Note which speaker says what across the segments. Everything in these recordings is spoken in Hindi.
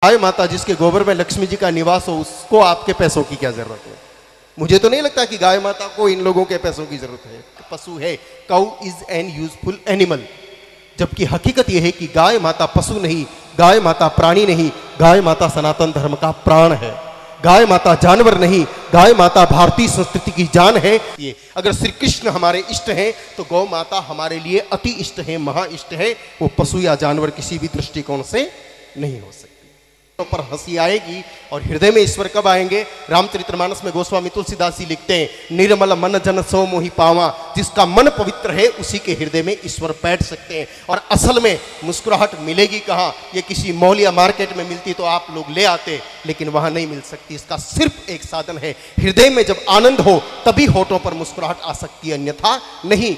Speaker 1: गाय माता जिसके गोबर में लक्ष्मी जी का निवास हो, उसको आपके पैसों की क्या जरूरत है? मुझे तो नहीं लगता कि गाय माता को इन लोगों के पैसों की जरूरत है। पशु है, cow is an useful animal, जबकि हकीकत यह है कि गाय माता पशु नहीं, गाय माता प्राणी नहीं, गाय माता सनातन धर्म का प्राण है। गाय माता जानवर नहीं, गाय माता भारतीय संस्कृति की जान है। ये अगर श्री कृष्ण हमारे इष्ट हैं तो गौ माता हमारे लिए अति इष्ट है, महा इष्ट है। वो पशु या जानवर किसी भी दृष्टिकोण से नहीं हो सकती। पर हंसी आएगी और हृदय में ईश्वर कब आएंगे? रामचरितमानस में गोस्वामी तुलसीदास जी लिखते हैं, निर्मल मन जन सो मोहि पावा, जिसका मन पवित्र है उसी के हृदय में ईश्वर बैठ सकते हैं। और असल में मुस्कुराहट मिलेगी कहाँ? ये किसी मॉल या मार्केट में मिलती तो आप लोग ले आते, लेकिन वहां नहीं मिल सकती। इसका सिर्फ एक साधन है, हृदय में जब आनंद हो तभी होठों पर मुस्कुराहट आ सकती है, अन्यथा नहीं।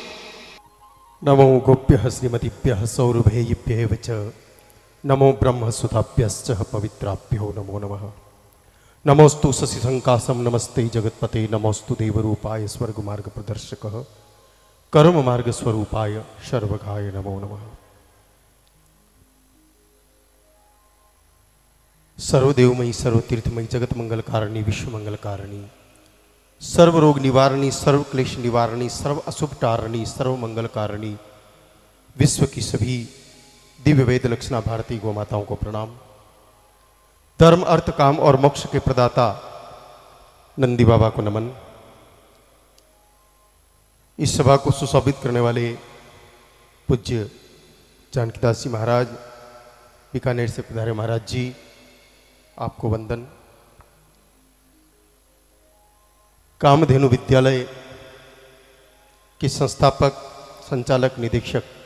Speaker 1: नमो गोप्य श्रीमतीभ्य सौरभेयभ्य च नमो ब्रह्मसुताभ्यश्च पवित्राभ्यो नमो नमः। नमोस्तु शशिशंकासं नमस्ते जगत्पते, नमोस्तु देवरूपाय स्वर्गमार्ग प्रदर्शकः कर्म मार्ग स्वरूपाय सर्वगाय नमो नमः। सर्वदेवमयी सर्वतीर्थमयी जगत मंगल कारिणी विश्व मंगल कारिणी, सर्व रोग निवारणी, सर्व क्लेश निवारणी, सर्व अशुभ टारणी, सर्व मंगल कारिणी, विश्व की सभी दिव्य वेद लक्षणा भारतीय गौ माताओं को प्रणाम। धर्म अर्थ काम और मोक्ष के प्रदाता नंदी बाबा को नमन। इस सभा को सुशोभित करने वाले पूज्य जानकीदास जी महाराज, बीकानेर से पधारे महाराज जी, आपको वंदन। कामधेनु विद्यालय के संस्थापक संचालक निदेशक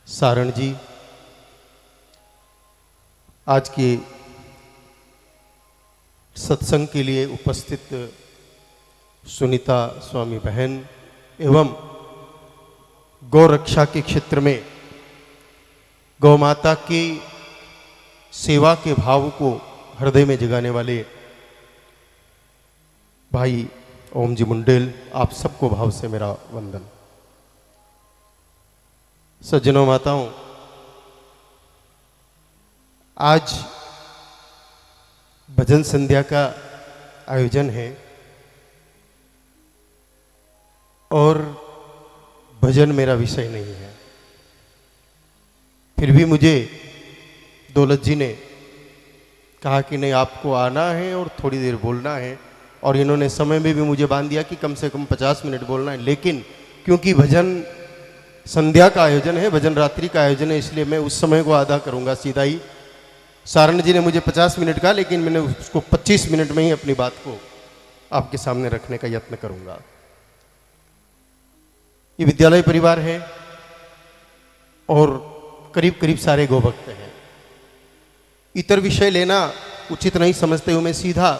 Speaker 1: सारण जी, आज के सत्संग के लिए उपस्थित सुनीता स्वामी बहन एवं गौ रक्षा के क्षेत्र में गौ माता की सेवा के भाव को हृदय में जगाने वाले भाई ओम जी मुंडेल, आप सबको भाव से मेरा वंदन। सज्जनों माताओं, आज भजन संध्या का आयोजन है और भजन मेरा विषय नहीं है। फिर भी मुझे दौलत जी ने कहा कि नहीं, आपको आना है और थोड़ी देर बोलना है, और इन्होंने समय में भी मुझे बांध दिया कि कम से कम 50 मिनट बोलना है। लेकिन क्योंकि भजन संध्या का आयोजन है, भजन रात्रि का आयोजन है, इसलिए मैं उस समय को आधा करूंगा सीधा ही। सारण जी ने मुझे 50 मिनट कहा, लेकिन मैंने उसको 25 मिनट में ही अपनी बात को आपके सामने रखने का यत्न करूंगा। ये विद्यालय परिवार है और करीब करीब सारे गोभक्त हैं। इतर विषय लेना उचित नहीं समझते हुए मैं सीधा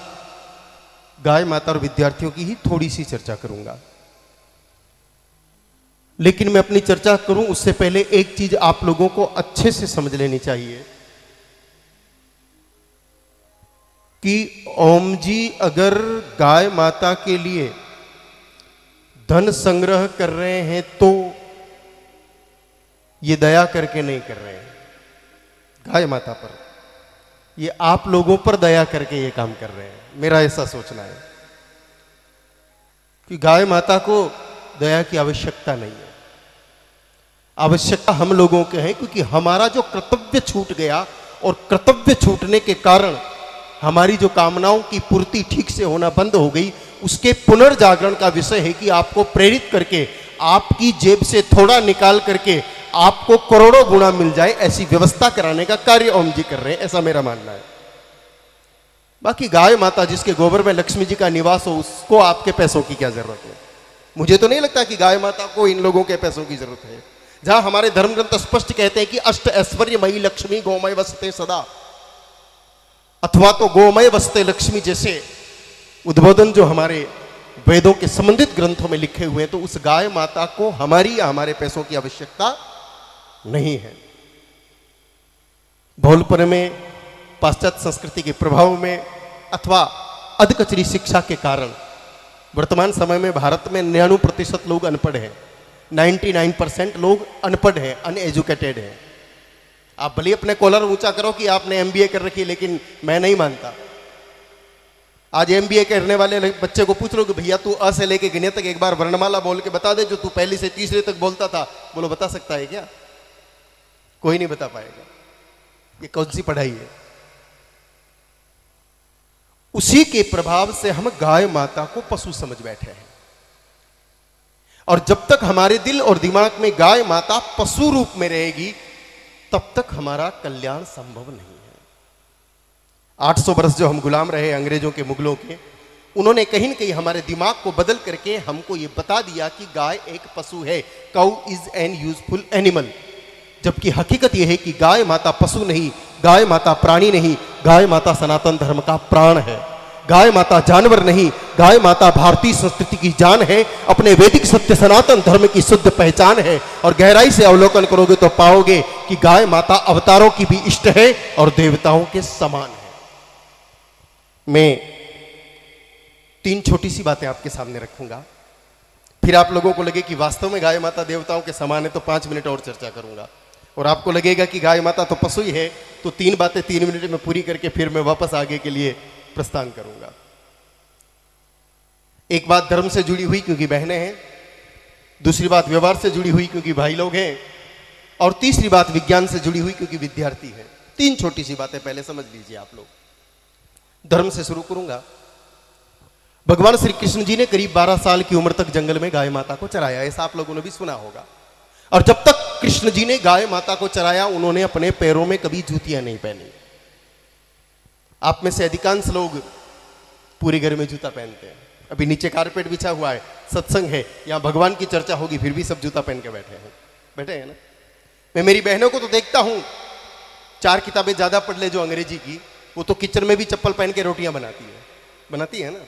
Speaker 1: गाय माता और विद्यार्थियों की ही थोड़ी सी चर्चा करूंगा। लेकिन मैं अपनी चर्चा करूं उससे पहले एक चीज आप लोगों को अच्छे से समझ लेनी चाहिए कि ओम जी अगर गाय माता के लिए धन संग्रह कर रहे हैं तो ये दया करके नहीं कर रहे हैं गाय माता पर, ये आप लोगों पर दया करके ये काम कर रहे हैं। मेरा ऐसा सोचना है कि गाय माता को दया की आवश्यकता नहीं है। आवश्यकता हम लोगों के हैं, क्योंकि हमारा जो कर्तव्य छूट गया और कर्तव्य छूटने के कारण हमारी जो कामनाओं की पूर्ति ठीक से होना बंद हो गई, उसके पुनर्जागरण का विषय है कि आपको प्रेरित करके आपकी जेब से थोड़ा निकाल करके आपको करोड़ों गुना मिल जाए, ऐसी व्यवस्था कराने का कार्य ओम जी कर रहे हैं, ऐसा मेरा मानना है। बाकी गाय माता जिसके गोबर में लक्ष्मी जी का निवास हो, उसको आपके पैसों की क्या जरूरत है? मुझे तो नहीं लगता कि गाय माता को इन लोगों के पैसों की जरूरत है। जहां हमारे धर्म ग्रंथ स्पष्ट कहते हैं कि अष्ट ऐश्वर्यमयी लक्ष्मी गोमय वसते सदा, अथवा तो गोमय वसते लक्ष्मी जैसे उद्बोधन जो हमारे वेदों के संबंधित ग्रंथों में लिखे हुए हैं, तो उस गाय माता को हमारी या हमारे पैसों की आवश्यकता नहीं है। भोलपुर में पाश्चात्य संस्कृति के प्रभाव में अथवा अधकचरी शिक्षा के कारण वर्तमान समय में भारत में 99% लोग अनपढ़ हैं, 99% लोग अनपढ़ हैं, अनएजुकेटेड हैं। आप भले अपने कॉलर ऊंचा करो कि आपने एमबीए कर रखी है, लेकिन मैं नहीं मानता। आज एमबीए करने वाले बच्चे को पूछ लो कि भैया तू अ से लेके गिने तक एक बार वर्णमाला बोल के बता दे जो तू पहली से तीसरे तक बोलता था। बोलो बता सकता है क्या? कोई नहीं बता पाएगा। ये कौन सी पढ़ाई है? उसी के प्रभाव से हम गाय माता को पशु समझ बैठे हैं, और जब तक हमारे दिल और दिमाग में गाय माता पशु रूप में रहेगी तब तक हमारा कल्याण संभव नहीं है। 800 वर्ष जो हम गुलाम रहे अंग्रेजों के, मुगलों के, उन्होंने कहीं न कहीं हमारे दिमाग को बदल करके हमको ये बता दिया कि गाय एक पशु है, cow is an useful animal. जबकि हकीकत यह है कि गाय माता पशु नहीं, गाय माता प्राणी नहीं, गाय माता सनातन धर्म का प्राण है। गाय माता जानवर नहीं, गाय माता भारतीय संस्कृति की जान है, अपने वैदिक सत्य सनातन धर्म की शुद्ध पहचान है। और गहराई से अवलोकन करोगे तो पाओगे कि गाय माता अवतारों की भी इष्ट है और देवताओं के समान है। मैं 3 छोटी सी बातें आपके सामने रखूंगा, फिर आप लोगों को लगे कि वास्तव में गाय माता देवताओं के समान है तो 5 मिनट और चर्चा करूंगा, और आपको लगेगा कि गाय माता तो पशु ही है तो 3 बातें 3 मिनट में पूरी करके फिर मैं वापस आगे के लिए प्रस्थान करूंगा। एक बात धर्म से जुड़ी हुई क्योंकि बहनें हैं, दूसरी बात व्यवहार से जुड़ी हुई क्योंकि भाई लोग हैं, और तीसरी बात विज्ञान से जुड़ी हुई क्योंकि विद्यार्थी है। 3 छोटी सी बातें पहले समझ लीजिए आप लोग। धर्म से शुरू करूंगा। भगवान श्री कृष्ण जी ने करीब 12 साल की उम्र तक जंगल में गाय माता को चराया, ऐसा आप लोगों ने भी सुना होगा। और जब तक कृष्ण जी ने गाय माता को चराया उन्होंने अपने पैरों में कभी जूतियां नहीं पहनी। आप में से अधिकांश लोग पूरे घर में जूता पहनते हैं। अभी नीचे कारपेट बिछा हुआ है, सत्संग है, यहां भगवान की चर्चा होगी, फिर भी सब जूता पहन के बैठे हैं ना। मैं मेरी बहनों को तो देखता हूं 4 किताबें ज्यादा पढ़ ले जो अंग्रेजी की, वो तो किचन में भी चप्पल पहन के रोटियां बनाती है ना।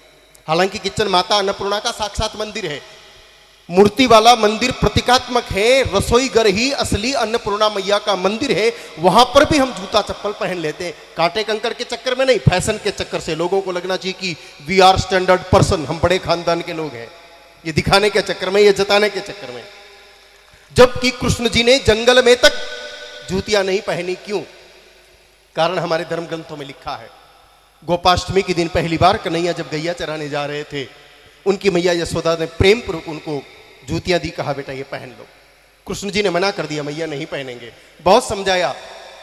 Speaker 1: हालांकि किचन माता अन्नपूर्णा का साक्षात मंदिर है, मूर्ति वाला मंदिर प्रतीकात्मक है, रसोई घर ही असली अन्नपूर्णा मैया का मंदिर है। वहां पर भी हम जूता चप्पल पहन लेते हैं, कांटे कंकड़ के चक्कर में नहीं, फैशन के चक्कर से। लोगों को लगना चाहिए कि वी आर स्टैंडर्ड पर्सन, हम बड़े खानदान के लोग हैं, ये दिखाने के चक्कर में, ये जताने के चक्कर में। जबकि कृष्ण जी ने जंगल में तक जूतियां नहीं पहनी। क्यों? कारण हमारे धर्म ग्रंथों में लिखा है। गोपाष्टमी के दिन पहली बार कन्हैया जब गैया चराने जा रहे थे, उनकी मैया यशोदा ने प्रेम पूर्वक उनको जूतियां दी, कहा बेटा ये पहन लो। कृष्ण जी ने मना कर दिया, मैया नहीं पहनेंगे। बहुत समझाया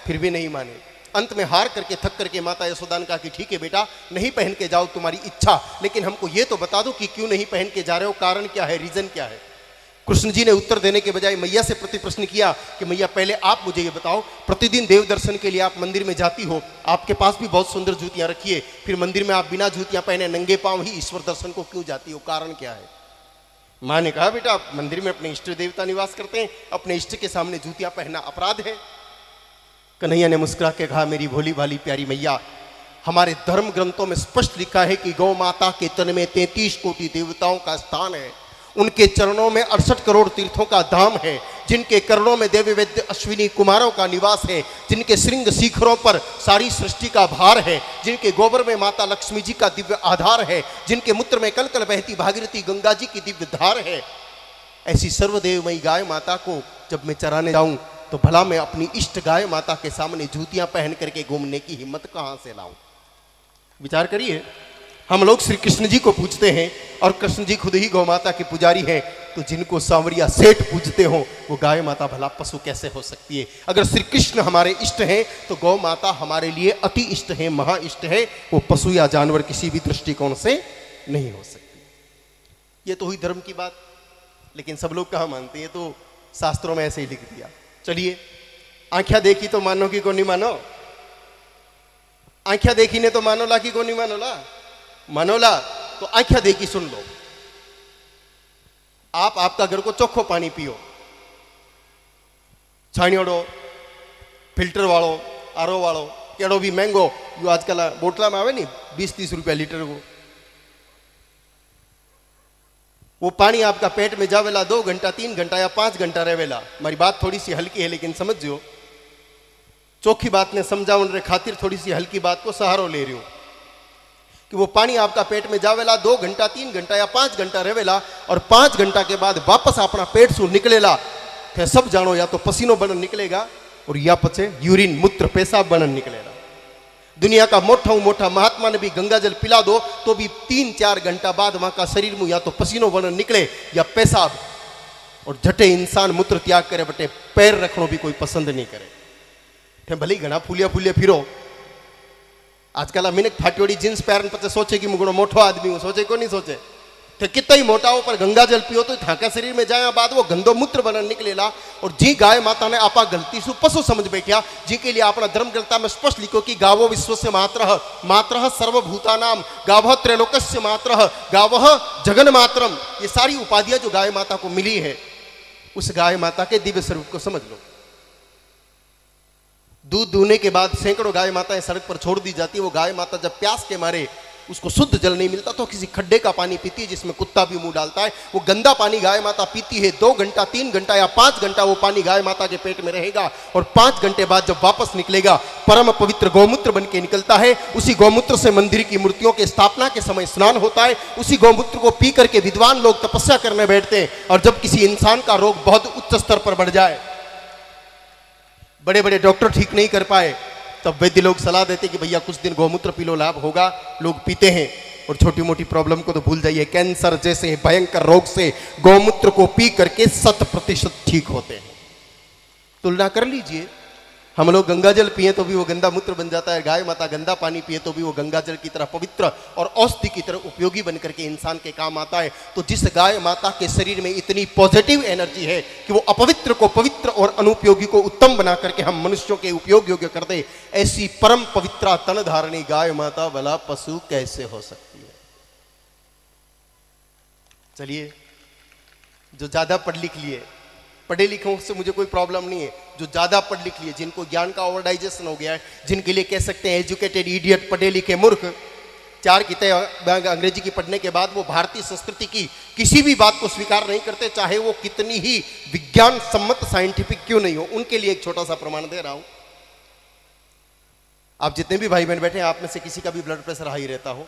Speaker 1: फिर भी नहीं माने। अंत में हार करके थक करके माता यशोदा ने कहा कि ठीक है बेटा नहीं पहन के जाओ, तुम्हारी इच्छा, लेकिन हमको ये तो बता दो कि क्यों नहीं पहन के जा रहे हो, कारण क्या है, रीजन क्या है। कृष्ण जी ने उत्तर देने के बजाय मैया से प्रति प्रश्न किया कि मैया पहले आप मुझे ये बताओ, प्रतिदिन देव दर्शन के लिए आप मंदिर में जाती हो, आपके पास भी बहुत सुंदर जूतियां रखी है, फिर मंदिर में आप बिना जूतियां पहने नंगे पांव ही ईश्वर दर्शन को क्यों जाती हो, कारण क्या है। मां ने कहा बेटा आप मंदिर में अपने इष्ट देवता निवास करते हैं, अपने इष्ट के सामने जूतियां पहनना अपराध है। कन्हैया ने मुस्कुरा के कहा मेरी भोली भाली प्यारी मैया, हमारे धर्म ग्रंथों में स्पष्ट लिखा है कि गौ माता के तन में 33 कोटि देवताओं का स्थान है, उनके चरणों में 68 करोड़ तीर्थों का धाम है, जिनके करणों में देवी वैद्य अश्विनी कुमारों का निवास है, जिनके श्रृंग शिखरों पर सारी सृष्टि का भार है, जिनके गोबर में माता लक्ष्मी जी का दिव्य आधार है, जिनके मूत्र में कल कल बहती भागीरथी गंगा जी की दिव्य धार है। ऐसी सर्वदेवमयी गाय माता को जब मैं चराने जाऊं तो भला मैं अपनी इष्ट गाय माता के सामने जूतियां पहन करके घूमने की हिम्मत कहां से लाऊं। विचार करिए, हम लोग श्री कृष्ण जी को पूजते हैं और कृष्ण जी खुद ही गौ माता के पुजारी हैं, तो जिनको सांवरिया सेठ पूजते हो वो गाय माता भला पशु कैसे हो सकती है। अगर श्री कृष्ण हमारे इष्ट हैं तो गौ माता हमारे लिए अति इष्ट है, महा इष्ट है, वो पशु या जानवर किसी भी दृष्टिकोण से नहीं हो सकती। ये तो हुई धर्म की बात, लेकिन सब लोग कहाँ मानते हैं, तो शास्त्रों में ऐसे ही लिख दिया। चलिए, आंखें देखी तो मानो कि को नहीं मानो, आंखें देखी ने तो मानो ला कि को नहीं मानोला, मानोला तो आंखें देखी सुन लो। आप आपका घर को चोखो पानी पियो, छाणियोड़ो, फिल्टर वालो, आरो वालो, केड़ो भी महंगो, जो आजकल बोतला में आवे नहीं 20-30 रुपया लीटर को, वो पानी आपका पेट में जावेला 2 घंटा 3 घंटा या 5 घंटा रहेला। हमारी बात थोड़ी सी हल्की है लेकिन समझो, चौखी बात ने समझावन रे खातिर थोड़ी सी हल्की बात को सहारो ले रही हूं कि वो पानी आपका पेट में जावेला 2 घंटा 3 घंटा या 5 घंटा रहेला, और 5 घंटा के बाद वापस अपना पेट से निकलेला थे सब जानो, या तो पसीनो बन निकलेगा और या पचे यूरिन मूत्र पेशाब बनन निकलेगा। दुनिया का मोटा महात्मा ने भी गंगा जल पिला दो तो भी 3-4 घंटा बाद वहां का शरीर में या तो पसीनो बनन निकले या पेशाब, और झटे इंसान मूत्र त्याग करे बटे पैर रखनो भी कोई पसंद नहीं करे। थे भले घना फूलिया फिरो। आजकल मिनक फाटियोड़ी जींस पैरन पचे सोचे कि मुगड़ो मोटो आदमी हूं, सोचे को नहीं सोचे। थे कितना ही मोटा हो पर गंगा जल पियो तो थाका शरीर में जाया बाद वो गंदो मूत्र बनन निकलेला। और जी गाय माता ने आपा गलती से पशु समझ बैठा, जी के लिए अपना धर्म ग्रंथा में स्पष्ट लिखो कि गावो विश्वस्य मात्रः सर्वभूतानाम गावः त्रैलोक्यस्य मात्रः गावः जगन मात्रम। ये सारी उपाधियां जो गाय माता को मिली है, उस गाय माता के दिव्य स्वरूप को समझ लो। दूध दूहने के बाद सैकड़ों गाय माताएं सड़क पर छोड़ दी जाती है। वो गाय माता जब प्यास के मारे उसको शुद्ध जल नहीं मिलता तो किसी खड्डे का पानी पीती है जिसमें कुत्ता भी मुंह डालता है। वो गंदा पानी गाय माता पीती है। 2 घंटा 3 घंटा या 5 घंटा वो पानी गाय माता के पेट में रहेगा और 5 घंटे बाद जब वापस निकलेगा परम पवित्र गौमूत्र बन के निकलता है। उसी गौमूत्र से मंदिर की मूर्तियों के स्थापना के समय स्नान होता है। उसी गौमूत्र को पी करके विद्वान लोग तपस्या करने बैठते हैं। और जब किसी इंसान का रोग बहुत उच्च स्तर पर बढ़ जाए, बड़े बड़े डॉक्टर ठीक नहीं कर पाए, तब वैद्य लोग सलाह देते कि भैया कुछ दिन गौमूत्र पी लो, लाभ होगा। लोग पीते हैं और छोटी मोटी प्रॉब्लम को तो भूल जाइए। कैंसर जैसे भयंकर रोग से गौमूत्र को पी करके 100% ठीक होते हैं। तुलना कर लीजिए, हम लोग गंगा जल पिए तो भी वो गंदा मूत्र बन जाता है, गाय माता गंदा पानी पिए तो भी वो गंगा जल की तरह पवित्र और औषधि की तरह उपयोगी बनकर के इंसान के काम आता है। तो जिस गाय माता के शरीर में इतनी पॉजिटिव एनर्जी है कि वो अपवित्र को पवित्र और अनुपयोगी को उत्तम बना करके हम मनुष्यों के उपयोग योग्य कर दे, ऐसी परम पवित्रा तन धारणी गाय माता भला पशु कैसे हो सकती है। चलिए, जो ज्यादा पढ़ लिख लिए, पढ़े लिखों से मुझे कोई प्रॉब्लम नहीं है, जो ज्यादा पढ़ लिख लिए, जिनको ज्ञान का ओवर डाइजेशन हो गया है, जिनके लिए कह सकते हैं एजुकेटेड इडियट, पढ़े लिखे मूर्ख, 4 किताबें अंग्रेजी की पढ़ने के बाद वो भारतीय संस्कृति की किसी भी बात को स्वीकार नहीं करते, चाहे वो कितनी ही विज्ञान सम्मत साइंटिफिक क्यों नहीं हो। उनके लिए एक छोटा सा प्रमाण दे रहा हूं। आप जितने भी भाई बहन बैठे हैं, आप में से किसी का भी ब्लड प्रेशर हाई रहता हो।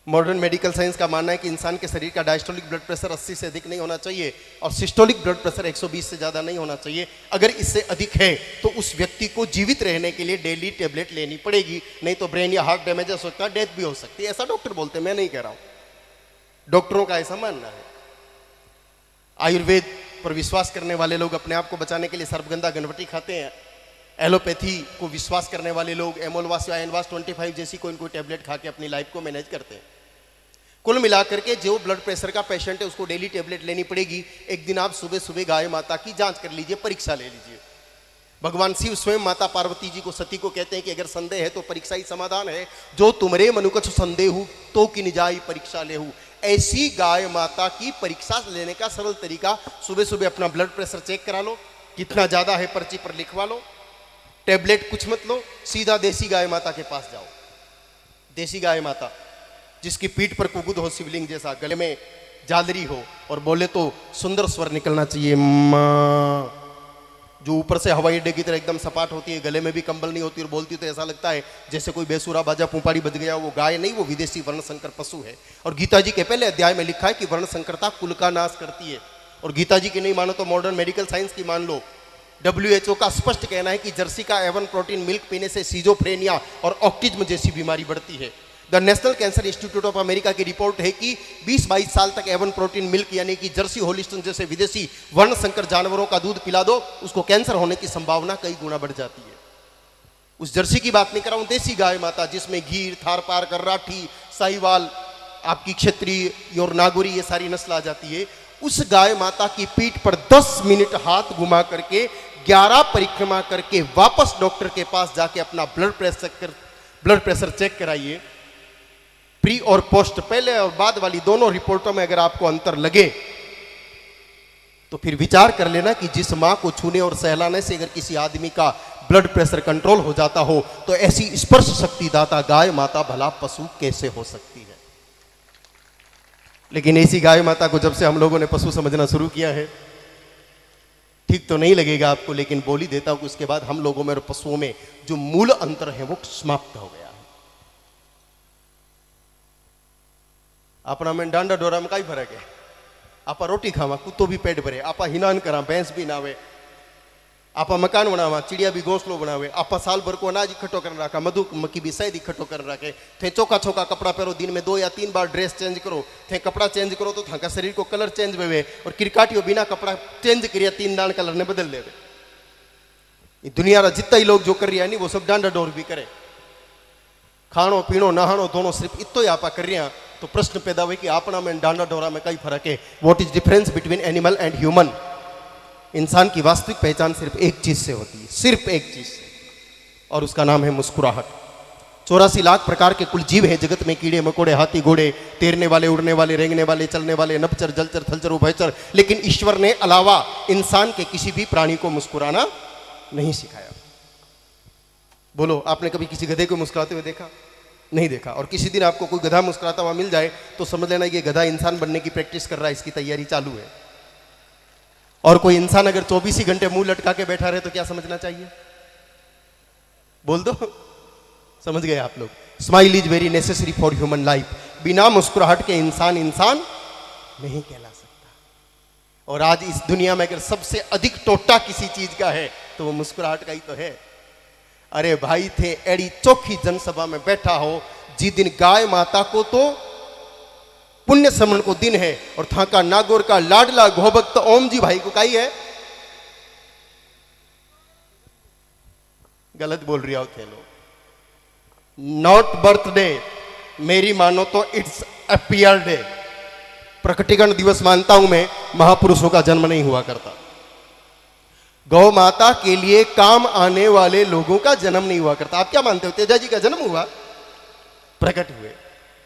Speaker 1: मॉडर्न मेडिकल साइंस का मानना है कि इंसान के शरीर का डायस्टोलिक ब्लड प्रेशर 80 से अधिक नहीं होना चाहिए और सिस्टोलिक ब्लड प्रेशर 120 से ज़्यादा नहीं होना चाहिए। अगर इससे अधिक है तो उस व्यक्ति को जीवित रहने के लिए डेली टेबलेट लेनी पड़ेगी, नहीं तो ब्रेन या हार्ट डैमेज हो सकता है, डेथ भी हो सकती है। ऐसा डॉक्टर बोलते हैं, मैं नहीं कह रहा हूं, डॉक्टरों का ऐसा मानना है। आयुर्वेद पर विश्वास करने वाले लोग अपने आप को बचाने के लिए सर्वगंधा गणपति खाते हैं। एलोपैथी को विश्वास करने वाले लोग एमोलवास या एनवास 25 जैसी कोई कोई टेबलेट खा के अपनी लाइफ को मैनेज करते हैं। कुल मिलाकर के जो ब्लड प्रेशर का पेशेंट है उसको डेली टेबलेट लेनी पड़ेगी। एक दिन आप सुबह सुबह गाय माता की जांच कर लीजिए, परीक्षा ले लीजिए। भगवान शिव स्वयं माता पार्वती जी को, सती को कहते हैं कि अगर संदेह है तो परीक्षा ही समाधान है। जो तुमरे मनुकछ संदेहु तो कि निजाई परीक्षा लेहु। ऐसी गाय माता की परीक्षा लेने का सरल तरीका, सुबह सुबह अपना ब्लड प्रेशर चेक करा लो, कितना ज्यादा है पर्ची पर लिखवा लो, टेबलेट कुछ मत लो, सीधा देसी गाय माता के पास जाओ। देसी गाय माता जिसकी पीठ पर कुकुद हो शिवलिंग जैसा, गले में झालरी हो और बोले तो सुंदर स्वर निकलना चाहिए, माँ। जो ऊपर से हवाई अड्डे की तरह एकदम सपाट होती है, गले में भी कंबल नहीं होती और बोलती तो ऐसा लगता है जैसे कोई बेसुरा बाजा पुंपाड़ी बज गया। वो गाय नहीं, वो विदेशी वर्णशंकर पशु है। और गीता जी के पहले अध्याय में लिखा है कि वर्णशंकरता कुल का नाश करती है। और गीता जी की नहीं मानो तो मॉडर्न मेडिकल साइंस की मान लो। WHO का स्पष्ट कहना है कि जर्सी का एवन प्रोटीन मिल्क पीने से सीजोफ्रेनिया और ऑटिज्म जैसी बीमारी बढ़ती है। The national cancer institute of America की रिपोर्ट है कि 20-22 साल तक एवन प्रोटीन मिल्क यानी कि जर्सी होलिस्टन जैसे विदेशी वर्णशंकर जानवरों का दूध पिला दो, उसको कैंसर होने की संभावना कई गुना बढ़ जाती है। उस जर्सी की बात नहीं कर रहा हूं, देसी गाय माता जिसमें गीर, थारपार, गर्राठी, साहिवाल, आपकी क्षेत्रीय और नागौरी, ये सारी नस्ल आ जाती है। उस गाय माता की पीठ पर 10 मिनट हाथ घुमा करके 11 परिक्रमा करके वापस डॉक्टर के पास जाके अपना ब्लड प्रेशर चेक कराइए। प्री और पोस्ट, पहले और बाद वाली दोनों रिपोर्टों में अगर आपको अंतर लगे तो फिर विचार कर लेना कि जिस मां को छूने और सहलाने से अगर किसी आदमी का ब्लड प्रेशर कंट्रोल हो जाता हो तो ऐसी स्पर्श शक्ति दाता गाय माता भला पशु कैसे हो सकती है। लेकिन ऐसी गाय माता को जब से हम लोगों ने पशु समझना शुरू किया है, ठीक तो नहीं लगेगा आपको, लेकिन बोली देता हूं कि उसके बाद हम लोगों में और पशुओं में जो मूल अंतर है वो समाप्त हो गया है। अपना में डांडा डोरा में कई फर्क है। आपा रोटी खावा कुत्तो भी पेट भरे, आपा हिनान करा भैंस भी नावे, आप मकान बनावा, चिड़िया भी घोंसलो बनावे, आप साल भर को अनाज इकट्ठो कर रखा, मधुमक्खी भी शहद इकट्ठो कर रखे, थे चौका चौका कपड़ा पहरो, दिन में 2 या 3 बार ड्रेस चेंज करो, थे कपड़ा चेंज करो तो थाका शरीर को कलर चेंज हुए, और किरकाटियों बिना कपड़ा चेंज करिया 3 दान कलर ने बदल देवे। ये दुनिया रा जितना ही लोग जो कर रहा है नहीं वो सब डांडा डोर भी करे, खाणो पीणो नहाणो दोनों सिर्फ इतो ही आपा कर रहा। तो प्रश्न पैदा हुए कि आपना में डांडा डोरा में कई फर्क है। What is difference between animal and human? इंसान की वास्तविक पहचान सिर्फ एक चीज से होती है, सिर्फ एक चीज से, और उसका नाम है मुस्कुराहट। 84 लाख प्रकार के कुल जीव हैं जगत में, कीड़े मकोड़े, हाथी घोड़े, तैरने वाले, उड़ने वाले, रेंगने वाले, चलने वाले, नभचर, जलचर, थलचर, उभयचर, लेकिन ईश्वर ने अलावा इंसान के किसी भी प्राणी को मुस्कुराना नहीं सिखाया। बोलो, आपने कभी किसी गधे को मुस्कुराते हुए देखा? नहीं देखा। और किसी दिन आपको कोई गधा मुस्कुराता हुआ मिल जाए तो समझ लेना ये गधा इंसान बनने की प्रैक्टिस कर रहा है, इसकी तैयारी चालू है। और कोई इंसान अगर 24 ही घंटे मुंह लटका के बैठा रहे तो क्या समझना चाहिए? बोल दो, समझ गए आप लोग? Smile is very necessary for human life. बिना मुस्कुराहट के इंसान इंसान नहीं कहला सकता। और आज इस दुनिया में अगर सबसे अधिक टोटा किसी चीज का है तो वो मुस्कुराहट का ही तो है। अरे भाई, थे एड़ी चौखी जनसभा में बैठा हो, जिस दिन गाय माता को तो पुण्य स्मरण को दिन है, और थाका नागौर का लाडला घोभक्त ओम जी भाई को काई है? गलत बोल रही हो थे लोग। नॉट बर्थडे, मेरी मानो तो इट्स अपीयर डे। प्रकटीकरण दिवस मानता हूं मैं, महापुरुषों का जन्म नहीं हुआ करता। गौ माता के लिए काम आने वाले लोगों का जन्म नहीं हुआ करता। आप क्या मानते हो, तेजा जी का जन्म हुआ? प्रकट हुए।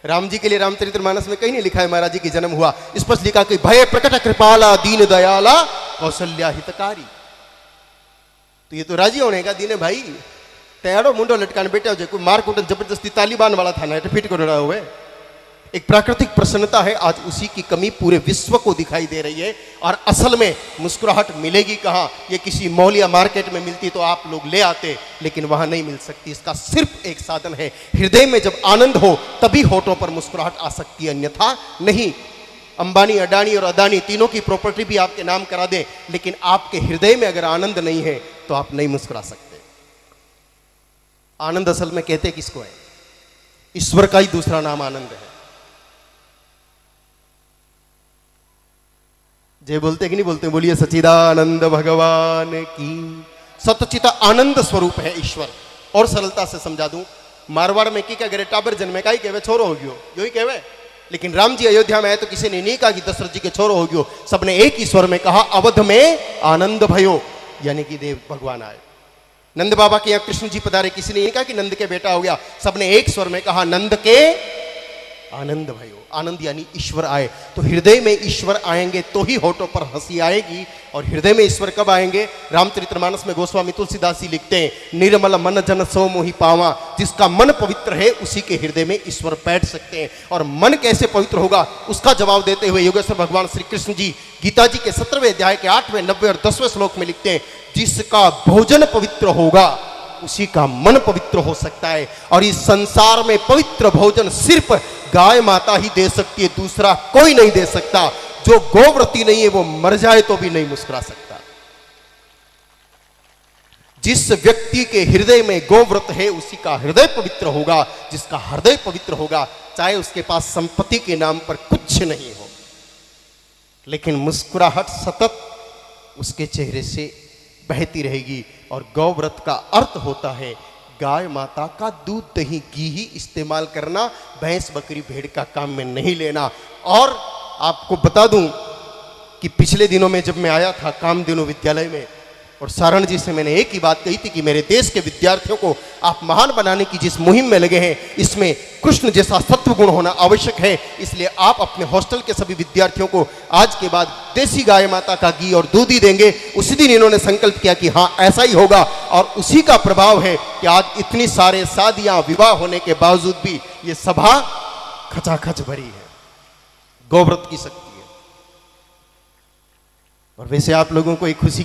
Speaker 1: राम जी के लिए रामचरितमानस में कहीं नहीं लिखा है महाराज जी की जन्म हुआ, स्पष्ट लिखा कि भय प्रकट कृपाला दीन दयाला कौशल्या हितकारी। तो ये तो राजी होने का दिन है भाई। तैयारो मुंडो लटकाने बैठे हो, कोई मार कुटन जबरदस्ती तालिबान वाला था ना, फिट कर रहा हुआ है। एक प्राकृतिक प्रसन्नता है, आज उसी की कमी पूरे विश्व को दिखाई दे रही है। और असल में मुस्कुराहट मिलेगी कहां? ये किसी मॉल या मार्केट में मिलती तो आप लोग ले आते, लेकिन वहां नहीं मिल सकती। इसका सिर्फ एक साधन है, हृदय में जब आनंद हो तभी होठों पर मुस्कुराहट आ सकती है, अन्यथा नहीं। अंबानी, अडानी और अदानी तीनों की प्रॉपर्टी भी आपके नाम करा दे, लेकिन आपके हृदय में अगर आनंद नहीं है तो आप नहीं मुस्कुरा सकते। आनंद असल में कहते किसको है? ईश्वर का ही दूसरा नाम आनंद है। जय बोलते कि नहीं बोलते? बोलिए सच्चिदानंद भगवान की। सतचित आनंद स्वरूप है ईश्वर। और सरलता से समझा दूं, मारवाड़ में की क्या करे, टाबर जन्मे का ही कहवे छोरो हो गयो, यो ही कहवे। लेकिन राम जी अयोध्या में आए तो किसी ने नहीं कहा कि दशरथ जी के छोरो हो गयो, सबने एक ही स्वर में कहा अवध में आनंद भयो, यानी कि देव भगवान आए। नंद बाबा के यहाँ कृष्ण जी पधारे, किसी ने नहीं कहा कि नंद के बेटा हो गया, सबने एक स्वर में कहा नंद के आनंद भयो। आनंद यानी ईश्वर आए। तो हृदय में ईश्वर आएंगे तो ही होठों पर हंसी आएगी। और हृदय में ईश्वर कब आएंगे? रामचरितमानस में गोस्वामी तुलसीदास जी लिखते हैं, निर्मल मन जन सो मोहि पावा। जिसका मन पवित्र है उसी के हृदय में ईश्वर बैठ सकते हैं। और मन कैसे पवित्र होगा उसका जवाब देते हुए योगेश्वर भगवान श्री कृष्ण जी गीता जी के 17वें अध्याय के 8वें, 90 और 10वें श्लोक में लिखते हैं, जिसका भोजन पवित्र होगा उसी का मन पवित्र हो सकता है। और इस संसार में पवित्र भोजन सिर्फ गाय माता ही दे सकती है, दूसरा कोई नहीं दे सकता। जो गोव्रती नहीं है वो मर जाए तो भी नहीं मुस्कुरा सकता। जिस व्यक्ति के हृदय में गोव्रत है उसी का हृदय पवित्र होगा। जिसका हृदय पवित्र होगा, चाहे उसके पास संपत्ति के नाम पर कुछ नहीं हो, लेकिन मुस्कुराहट सतत उसके चेहरे से बहती रहेगी। और गौव्रत का अर्थ होता है गाय माता का दूध, दही, घी ही इस्तेमाल करना, भैंस, बकरी, भेड़ का काम में नहीं लेना। और आपको बता दूं कि पिछले दिनों में जब मैं आया था कामधेनु विद्यालय में, और सारण जी से मैंने एक ही बात कही थी कि मेरे देश के विद्यार्थियों को आप महान बनाने की जिस मुहिम में लगे हैं, इसमें कृष्ण जैसा सत्व गुण होना आवश्यक है। इसलिए आप अपने हॉस्टल के सभी विद्यार्थियों को आज के बाद देसी गाय माता का घी और दूध ही देंगे। उसी दिन इन्होंने संकल्प किया कि हाँ ऐसा ही होगा। और उसी का प्रभाव है कि आज इतनी सारे शादियां, विवाह होने के बावजूद भी ये सभा खचाखच भरी है। गौव्रत की शक्ति है। और वैसे आप लोगों को एक खुशी की